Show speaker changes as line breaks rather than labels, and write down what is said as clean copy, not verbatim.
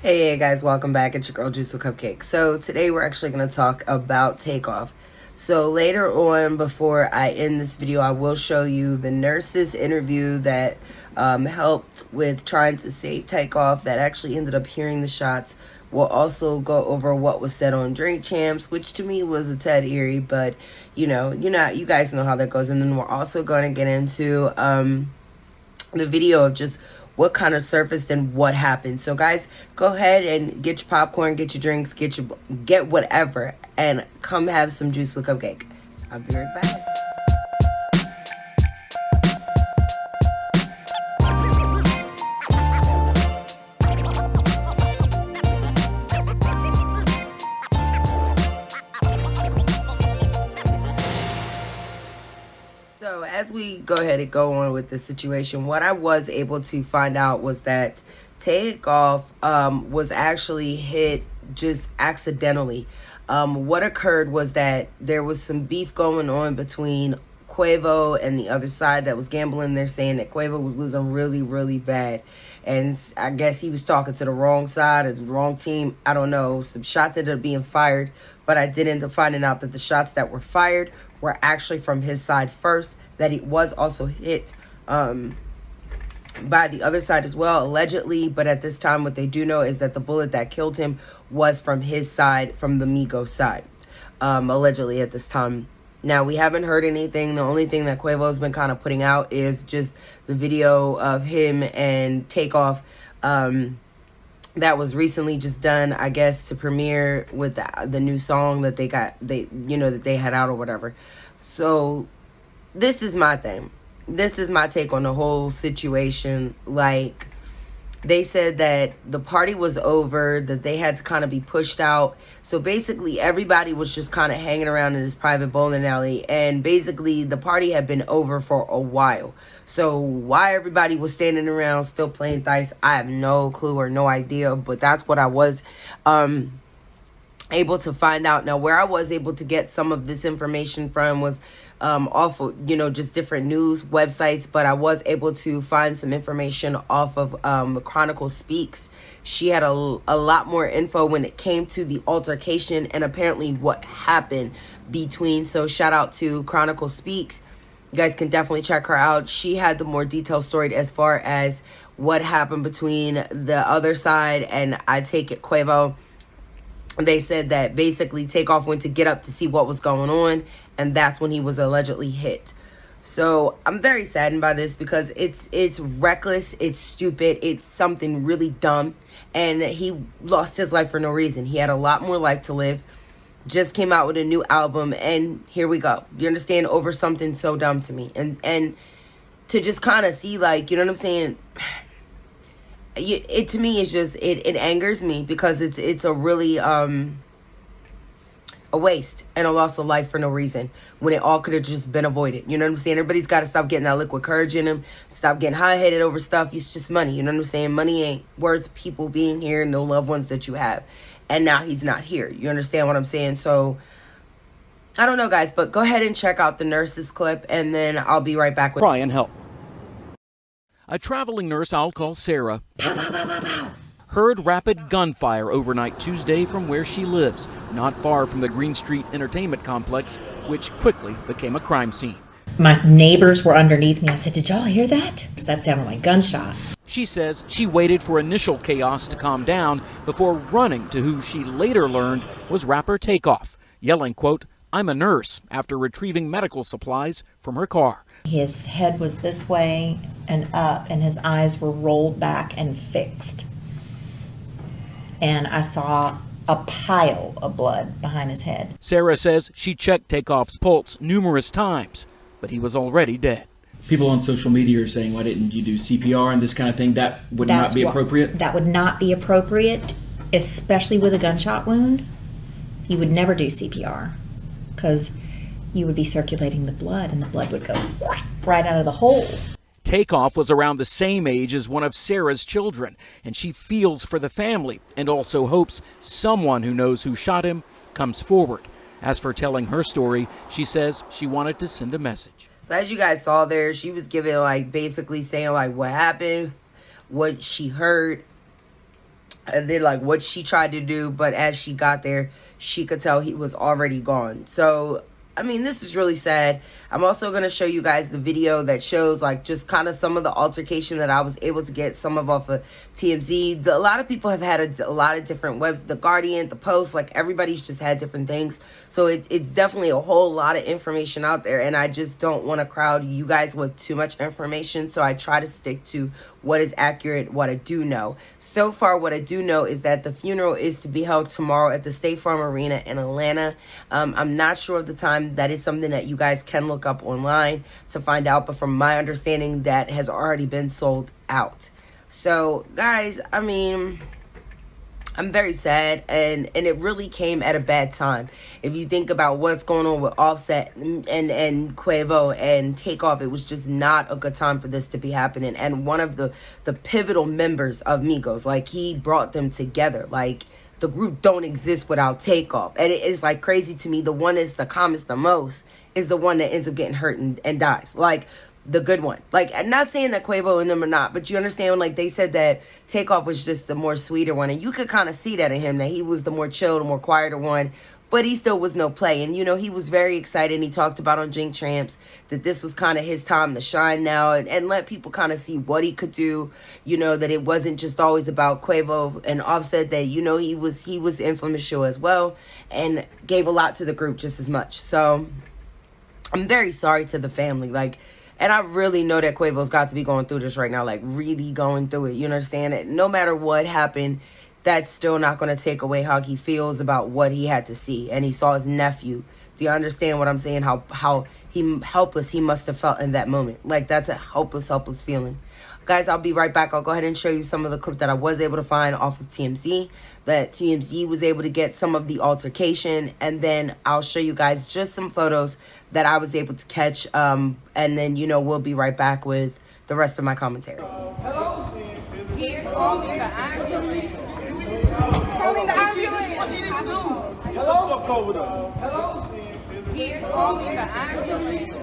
Hey guys, welcome back. It's your girl Juice with Cupcake. So today we're actually going to talk about takeoff. So later on, before I end this video, I will show you the nurse's interview that helped with trying to save takeoff, that actually ended up hearing the shots. We'll also go over what was said on Drink Champs, which to me was a tad eerie, but you guys know how that goes. And then we're also going to get into the video of just what kind of surfaced and what happened. So guys, go ahead and get your popcorn, get your drinks, get whatever, and come have some juice with Cupcake. I'll be right back. So as we go ahead and go on with the situation, what I was able to find out was that takeoff was actually hit just accidentally. What occurred was that there was some beef going on between Quavo and the other side that was gambling. They're saying that Quavo was losing really, really bad. And I guess he was talking to the wrong side or the wrong team. I don't know. Some shots ended up being fired. But I did end up finding out that the shots that were fired were actually from his side first. That he was also hit by the other side as well, allegedly. But at this time, what they do know is that the bullet that killed him was from his side, from the Migos side, allegedly at this time. Now, we haven't heard anything. The only thing that Quavo's been kind of putting out is just the video of him and Takeoff that was recently just done, I guess, to premiere with the new song that that they had out or whatever. So this is my thing. This is my take on the whole situation. Like, they said that the party was over, that they had to kind of be pushed out. So basically, everybody was just kind of hanging around in this private bowling alley. And basically, the party had been over for a while. So why everybody was standing around still playing dice, I have no clue or no idea. But that's what I was able to find out. Now, where I was able to get some of this information from was off of, just different news websites, but I was able to find some information off of Chronicle Speaks. She had a lot more info when it came to the altercation and apparently what happened between. So shout out to Chronicle Speaks. You guys can definitely check her out. She had the more detailed story as far as what happened between the other side and, I take it, Quavo. They said that basically Takeoff went to get up to see what was going on, and that's when he was allegedly hit. So I'm very saddened by this because it's reckless, it's stupid, it's something really dumb, and he lost his life for no reason. He had a lot more life to live, just came out with a new album, and here we go. You understand? Over something so dumb to me. And to just kind of see, like, you know what I'm saying? It to me is just it angers me because it's a really a waste and a loss of life for no reason when it all could have just been avoided. You know what I'm saying? Everybody's got to stop getting that liquid courage in them, stop getting high-headed over stuff. It's just money. You know what I'm saying? Money ain't worth people being here and the loved ones that you have. And now he's not here. You understand what I'm saying? So I don't know, guys, but go ahead and check out the nurse's clip, and then I'll be right back with
try and help. A traveling nurse I'll call Sarah heard rapid gunfire overnight Tuesday from where she lives, not far from the Green Street Entertainment Complex, which quickly became a crime scene.
My neighbors were underneath me. I said, "Did y'all hear that?" That sounded like gunshots.
She says she waited for initial chaos to calm down before running to who she later learned was rapper Takeoff, yelling, quote, "I'm a nurse," after retrieving medical supplies from her car.
His head was this way and up, and his eyes were rolled back and fixed. And I saw a pile of blood behind his head.
Sarah says she checked Takeoff's pulse numerous times, but he was already dead.
People on social media are saying, why didn't you do CPR and this kind of thing? That would not be appropriate?
That would not be appropriate, especially with a gunshot wound. You would never do CPR because you would be circulating the blood, and the blood would go right out of the hole.
Takeoff was around the same age as one of Sarah's children, and she feels for the family and also hopes someone who knows who shot him comes forward. As for telling her story, she says she wanted to send a message.
So as you guys saw there, she was giving, like, basically saying, like, what happened, what she heard. and then like what she tried to do, but as she got there, she could tell he was already gone. So I mean, this is really sad. I'm also going to show you guys the video that shows like just kind of some of the altercation that I was able to get some of off of TMZ. A lot of people have had a lot of different webs, The Guardian, The Post, like everybody's just had different things. So it's definitely a whole lot of information out there, and I just don't want to crowd you guys with too much information. So I try to stick to what is accurate, what I do know. So far, what I do know is that the funeral is to be held tomorrow at the State Farm Arena in Atlanta. I'm not sure of the time. That is something that you guys can look up online to find out, but from my understanding, that has already been sold out. So guys, I mean, I'm very sad, and it really came at a bad time. If you think about what's going on with Offset and Quavo and Takeoff, it was just not a good time for this to be happening. And one of the pivotal members of Migos, like, he brought them together. Like, the group don't exist without Takeoff. And it is like crazy to me. The one that's the calmest the most is the one that ends up getting hurt and dies. Like, the good one. Like, I'm not saying that Quavo and them are not, but you understand, like, they said that Takeoff was just the more sweeter one, and you could kind of see that in him, that he was the more chill, the more quieter one, but he still was no play. And, you know, he was very excited, and he talked about on Jink Tramps that this was kind of his time to shine now, and let people kind of see what he could do, you know, that it wasn't just always about Quavo and Offset, that, you know, he was influential as well, and gave a lot to the group just as much. So I'm very sorry to the family, like, and I really know that Quavo's got to be going through this right now, like really going through it. You understand it? No matter what happened, that's still not going to take away how he feels about what he had to see. And he saw his nephew. Do you understand what I'm saying? How helpless he must have felt in that moment. Like, that's a helpless feeling. Guys, I'll be right back. I'll go ahead and show you some of the clip that I was able to find off of TMZ. That TMZ was able to get some of the altercation. And then I'll show you guys just some photos that I was able to catch. And then, you know, we'll be right back with the rest of my commentary.
Hello? He's calling the ambulance. Calling the ambulance. What she need to do? Hello? Hello? He's calling the ambulance.